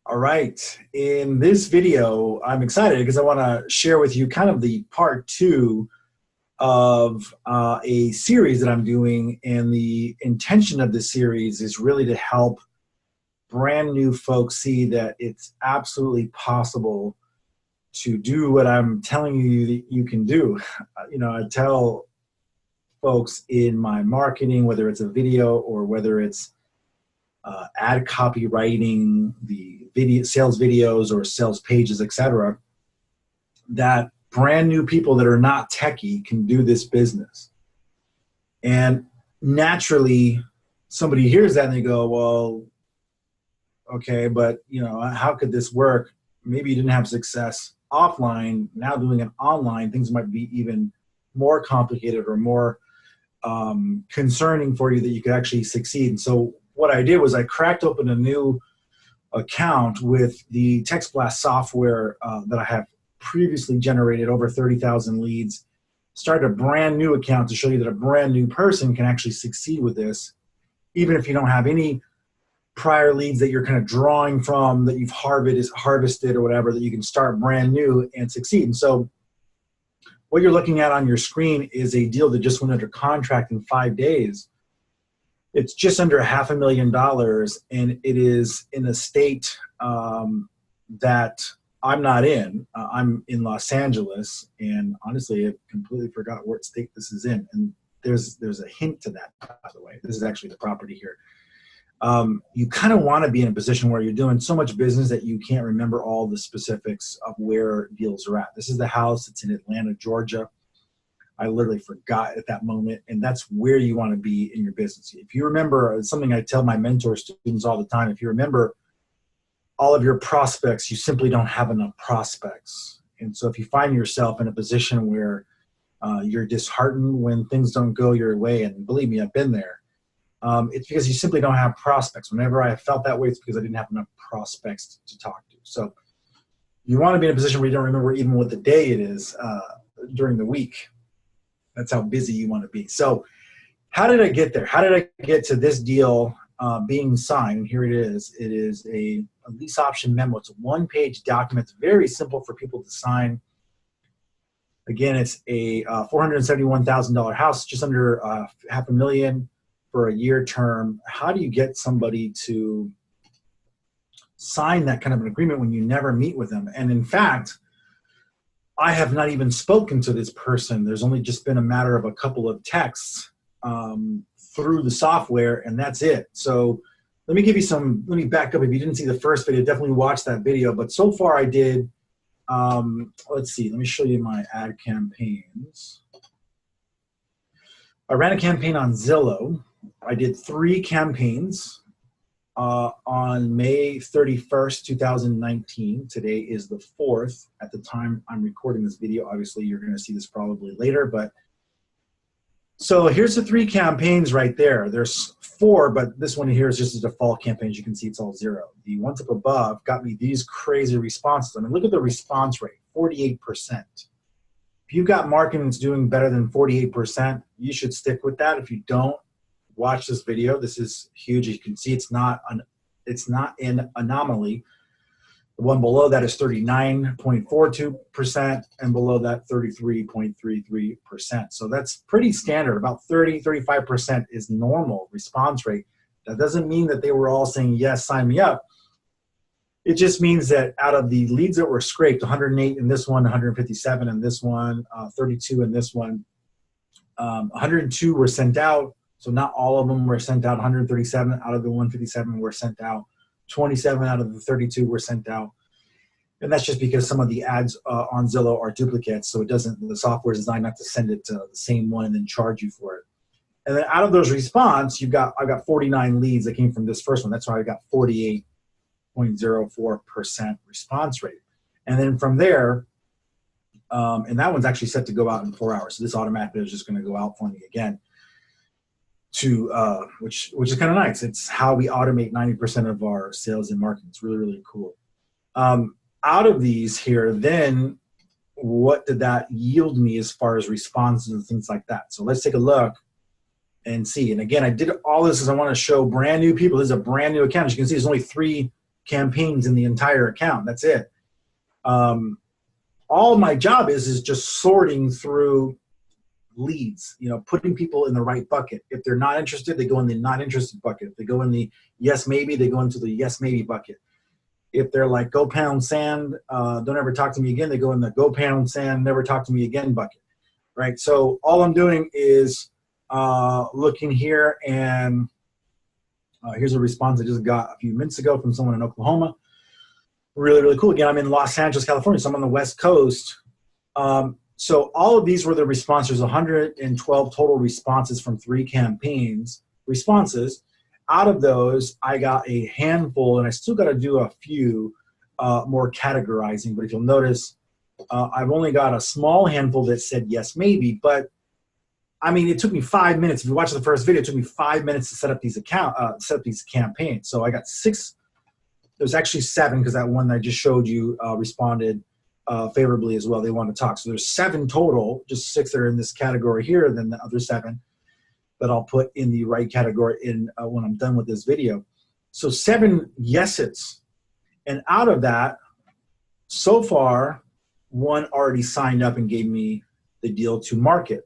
All right. In this video, I'm excited because I want to share with you kind of the part two of a series that I'm doing. And the intention of this series is really to help brand new folks see that it's absolutely possible to do what I'm telling you that you can do. I tell folks in my marketing, whether it's a video or whether it's ad copywriting, the video sales videos or sales pages, etc., that brand new people that are not techie can do this business. And naturally, somebody hears that and they go, well, okay, but how could this work? Maybe you didn't have success offline. Now doing it online, things might be even more complicated or more concerning for you that you could actually succeed. And so what I did was I cracked open a new account with the Text Blast software that I have previously generated over 30,000 leads, started a brand new account to show you that a brand new person can actually succeed with this, even if you don't have any prior leads that you're kind of drawing from, that you've harvested or whatever, that you can start brand new and succeed. And so what you're looking at on your screen is a deal that just went under contract in 5 days. It's just under $500,000, and it is in a state that I'm not in. I'm in Los Angeles, and honestly, I completely forgot what state this is in. And there's a hint to that, by the way. This is actually the property here. You kind of want to be in a position where you're doing so much business that you can't remember all the specifics of where deals are at. This is the house. It's in Atlanta, Georgia. I literally forgot at that moment, and that's where you want to be in your business. If you remember, something I tell my mentor students all the time, if you remember all of your prospects, you simply don't have enough prospects. And so if you find yourself in a position where you're disheartened when things don't go your way, and believe me, I've been there, it's because you simply don't have prospects. Whenever I felt that way, it's because I didn't have enough prospects to talk to. So you want to be in a position where you don't remember even what the day it is during the week. That's how busy you want to be. So how did I get there? How did I get to this deal being signed? And here it is. It is a lease option memo. It's a one-page document. It's very simple for people to sign. Again, it's a $471,000 house, just under $500,000 for a year term. How do you get somebody to sign that kind of an agreement when you never meet with them? And in fact, I have not even spoken to this person. There's only just been a matter of a couple of texts through the software, and that's it. So let me back up. If you didn't see the first video, definitely watch that video. But so far I did, let's see, let me show you my ad campaigns. I ran a campaign on Zillow. I did 3 campaigns on May 31st, 2019. Today is the 4th at the time I'm recording this video. Obviously, you're going to see this probably later. But so here's the 3 campaigns right there. There's 4, but this one here is just a default campaign. As you can see, it's all 0. The ones up above got me these crazy responses. I mean, look at the response rate, 48%. If you've got marketing that's doing better than 48%, you should stick with that. If you don't, watch this video. This is huge. You can see it's not an anomaly. The one below that is 39.42%, and below that 33.33%. So that's pretty standard. About 35% is normal response rate. That doesn't mean that they were all saying, yes, sign me up. It just means that out of the leads that were scraped, 108 in this one, 157 in this one, 32 in this one, 102 were sent out. So not all of them were sent out. 137 out of the 157 were sent out. 27 out of the 32 were sent out. And that's just because some of the ads on Zillow are duplicates. So the software is designed not to send it to the same one and then charge you for it. And then out of those response, I've got 49 leads that came from this first one. That's why I got 48.04% response rate. And then from there, and that one's actually set to go out in 4 hours. So this automatically is just going to go out for me again. Which is kind of nice. It's how we automate 90% of our sales and marketing. It's really, really cool. Out of these here, then what did that yield me as far as responses and things like that? So let's take a look and see. And again, I did all this because I want to show brand new people. This is a brand new account. As you can see, there's only 3 campaigns in the entire account. That's it. All my job is just sorting through leads, putting people in the right bucket. If they're not interested, they go in the not interested bucket. If they go in the yes, maybe, they go into the yes, maybe bucket. If they're like, go pound sand, don't ever talk to me again, they go in the go pound sand, never talk to me again bucket, right? So all I'm doing is looking here, and here's a response I just got a few minutes ago from someone in Oklahoma. Really, really cool. Again, I'm in Los Angeles, California, so I'm on the West Coast. So all of these were the responses, 112 total responses from 3 campaigns, responses. Out of those, I got a handful, and I still got to do a few more categorizing. But if you'll notice, I've only got a small handful that said yes, maybe. But I mean, it took me 5 minutes. If you watch the first video, it took me 5 minutes to set up these campaigns. So I got 6. There's actually 7, because that one that I just showed you responded favorably as well. They want to talk. So there's 7 total, just 6 that are in this category here, and then the other 7 that I'll put in the right category when I'm done with this video. So 7 yeses. And out of that, so far, 1 already signed up and gave me the deal to market.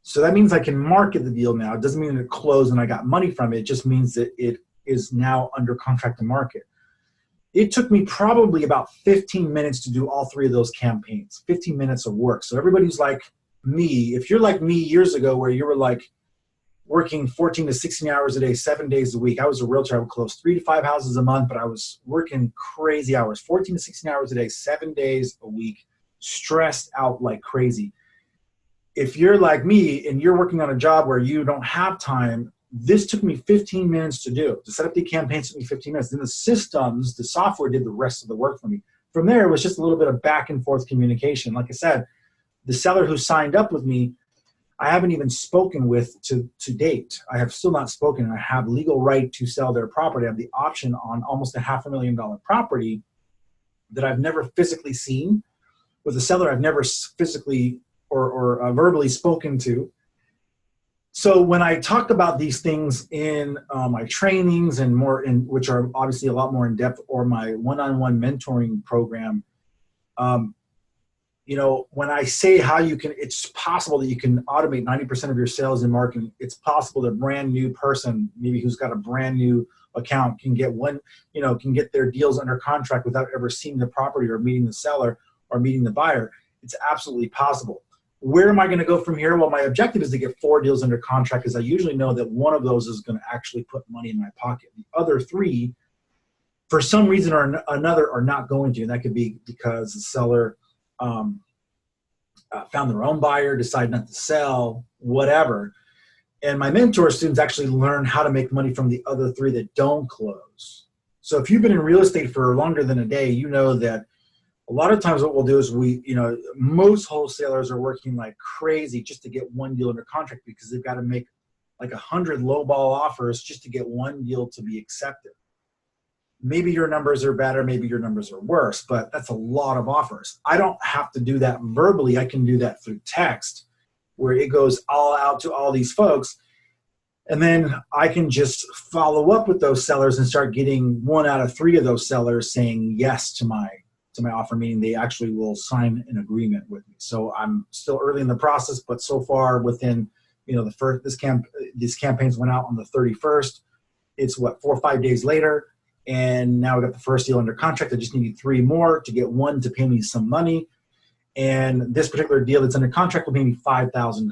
So that means I can market the deal now. It doesn't mean it closed and I got money from it. It just means that it is now under contract to market. It took me probably about 15 minutes to do all 3 of those campaigns, 15 minutes of work. So everybody's like me. If you're like me years ago, where you were like working 14 to 16 hours a day, 7 days a week. I was a realtor. I would close 3 to 5 houses a month, but I was working crazy hours, 14 to 16 hours a day, 7 days a week, stressed out like crazy. If you're like me and you're working on a job where you don't have time, this took me 15 minutes to do. To set up the campaign took me 15 minutes. Then the systems, the software did the rest of the work for me. From there, it was just a little bit of back and forth communication. Like I said, the seller who signed up with me, I haven't even spoken with to date. I have still not spoken, and I have legal right to sell their property. I have the option on almost a $500,000 property that I've never physically seen. With a seller I've never physically or verbally spoken to. So when I talk about these things in my trainings and more, which are obviously a lot more in depth, or my one-on-one mentoring program, when I say how you can, it's possible that you can automate 90% of your sales and marketing. It's possible that a brand new person, maybe who's got a brand new account, can get can get their deals under contract without ever seeing the property or meeting the seller or meeting the buyer. It's absolutely possible. Where am I going to go from here? Well, my objective is to get 4 deals under contract, because I usually know that one of those is going to actually put money in my pocket. The other 3, for some reason or another, are not going to. And that could be because the seller found their own buyer, decided not to sell, whatever. And my mentor students actually learn how to make money from the other 3 that don't close. So if you've been in real estate for longer than a day, you know that a lot of times what we'll do is most wholesalers are working like crazy just to get 1 deal under contract, because they've got to make like 100 lowball offers just to get 1 deal to be accepted. Maybe your numbers are better, maybe your numbers are worse, but that's a lot of offers. I don't have to do that verbally. I can do that through text, where it goes all out to all these folks. And then I can just follow up with those sellers and start getting 1 out of 3 of those sellers saying yes to my offer, meaning they actually will sign an agreement with me. So I'm still early in the process, but so far within, these campaigns went out on the 31st. It's 4 or 5 days later. And now I got the first deal under contract. I just needed 3 more to get 1 to pay me some money. And this particular deal that's under contract will pay me $5,000.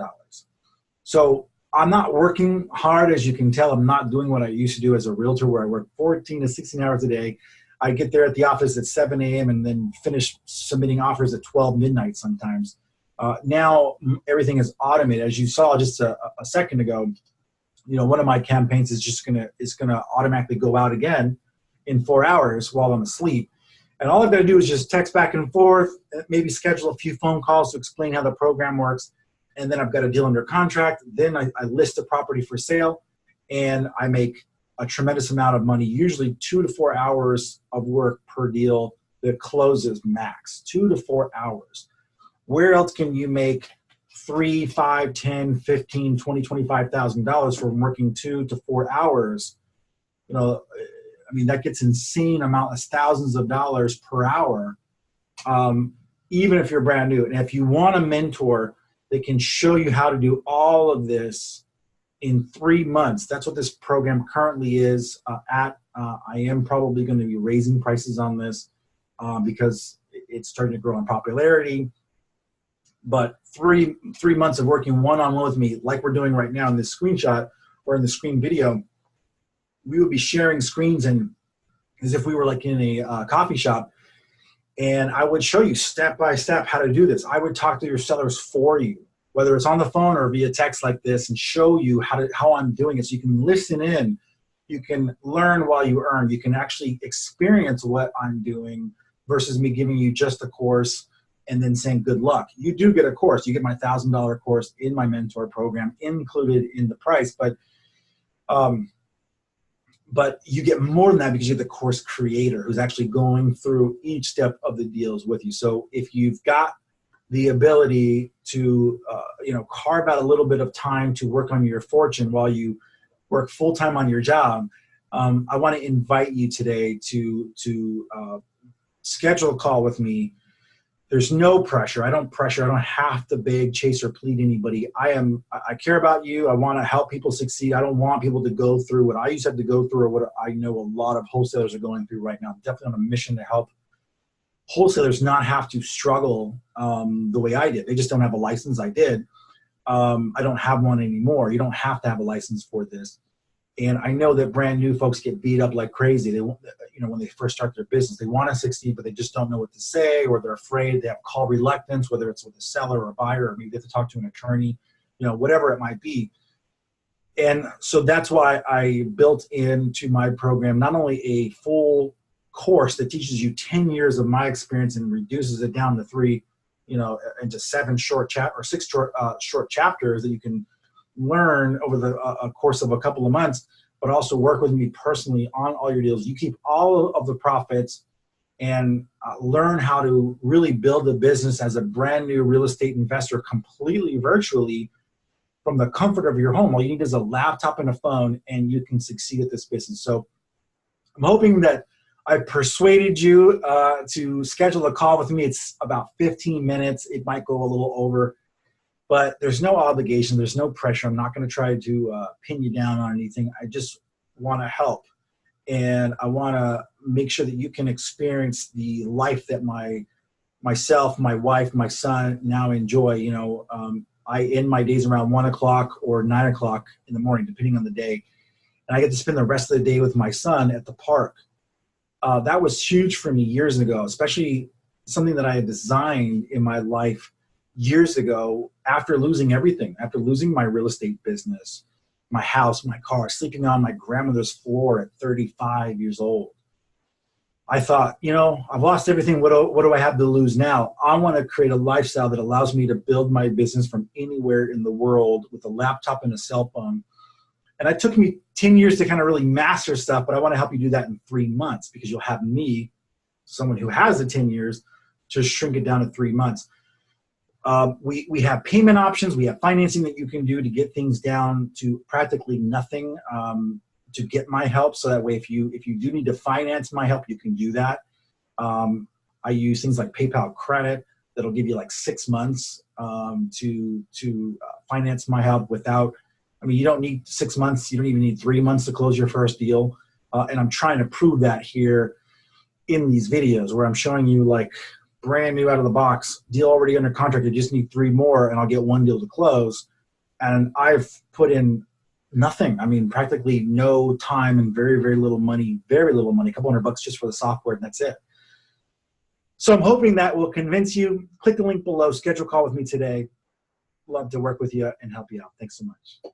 So I'm not working hard, as you can tell. I'm not doing what I used to do as a realtor, where I work 14 to 16 hours a day. I get there at the office at 7 a.m. and then finish submitting offers at 12 midnight sometimes. Now everything is automated. As you saw just a second ago, one of my campaigns is gonna automatically go out again in 4 hours while I'm asleep. And all I've got to do is just text back and forth, maybe schedule a few phone calls to explain how the program works. And then I've got a deal under contract. Then I list the property for sale, and I make a tremendous amount of money, usually 2 to 4 hours of work per deal that closes max, 2 to 4 hours. Where else can you make $3, $5, $10, $15, $20, $25,000 from working 2 to 4 hours? I mean, that gets insane amount of thousands of dollars per hour, even if you're brand new. And if you want a mentor that can show you how to do all of this in 3 months, that's what this program currently is at. I am probably going to be raising prices on this because it's starting to grow in popularity. But three months of working one-on-one with me, like we're doing right now in this screenshot or in the screen video, we would be sharing screens and as if we were like in a coffee shop. And I would show you step by step how to do this. I would talk to your sellers for you, whether it's on the phone or via text like this, and show you how I'm doing it. So you can listen in, you can learn while you earn, you can actually experience what I'm doing versus me giving you just a course and then saying good luck. You do get a course. You get my $1,000 course in my mentor program included in the price, but you get more than that because you're the course creator who's actually going through each step of the deals with you. So if you've got the ability to carve out a little bit of time to work on your fortune while you work full-time on your job, I want to invite you today to schedule a call with me. There's no pressure. I don't pressure. I don't have to beg, chase, or plead anybody. I care about you. I want to help people succeed. I don't want people to go through what I used to have to go through or what I know a lot of wholesalers are going through right now. I'm definitely on a mission to help wholesalers not have to struggle the way I did. They just don't have a license. I did. I don't have one anymore. You don't have to have a license for this. And I know that brand new folks get beat up like crazy. They, when they first start their business, they want to succeed, but they just don't know what to say, or they're afraid. They have call reluctance, whether it's with a seller or a buyer, or maybe they have to talk to an attorney, whatever it might be. And so that's why I built into my program not only a full course that teaches you 10 years of my experience and reduces it down to 3, into 7 short or 6 short chapters that you can learn over the course of a couple of months, but also work with me personally on all your deals. You keep all of the profits and learn how to really build a business as a brand new real estate investor completely virtually from the comfort of your home. All you need is a laptop and a phone, and you can succeed at this business. So I'm hoping that I persuaded you to schedule a call with me. It's about 15 minutes. It might go a little over, but there's no obligation. There's no pressure. I'm not going to try to pin you down on anything. I just want to help. And I want to make sure that you can experience the life that myself, my wife, my son now enjoy. I end my days around 1 o'clock or 9 o'clock in the morning, depending on the day. And I get to spend the rest of the day with my son at the park. That was huge for me years ago, especially something that I had designed in my life years ago after losing everything, after losing my real estate business, my house, my car, sleeping on my grandmother's floor at 35 years old. I thought, I've lost everything. What do I have to lose now? I want to create a lifestyle that allows me to build my business from anywhere in the world with a laptop and a cell phone. And it took me 10 years to kind of really master stuff, but I want to help you do that in 3 months because you'll have me, someone who has the 10 years, to shrink it down to 3 months. We have payment options. We have financing that you can do to get things down to practically nothing to get my help. So that way, if you do need to finance my help, you can do that. I use things like PayPal credit that'll give you like 6 months to finance my help without. You don't need 6 months. You don't even need 3 months to close your first deal. And I'm trying to prove that here in these videos where I'm showing you like brand new out of the box, deal already under contract. You just need 3 more and I'll get 1 deal to close. And I've put in nothing. Practically no time and very, very little money, a couple $100 just for the software, and that's it. So I'm hoping that will convince you. Click the link below, schedule a call with me today. Love to work with you and help you out. Thanks so much.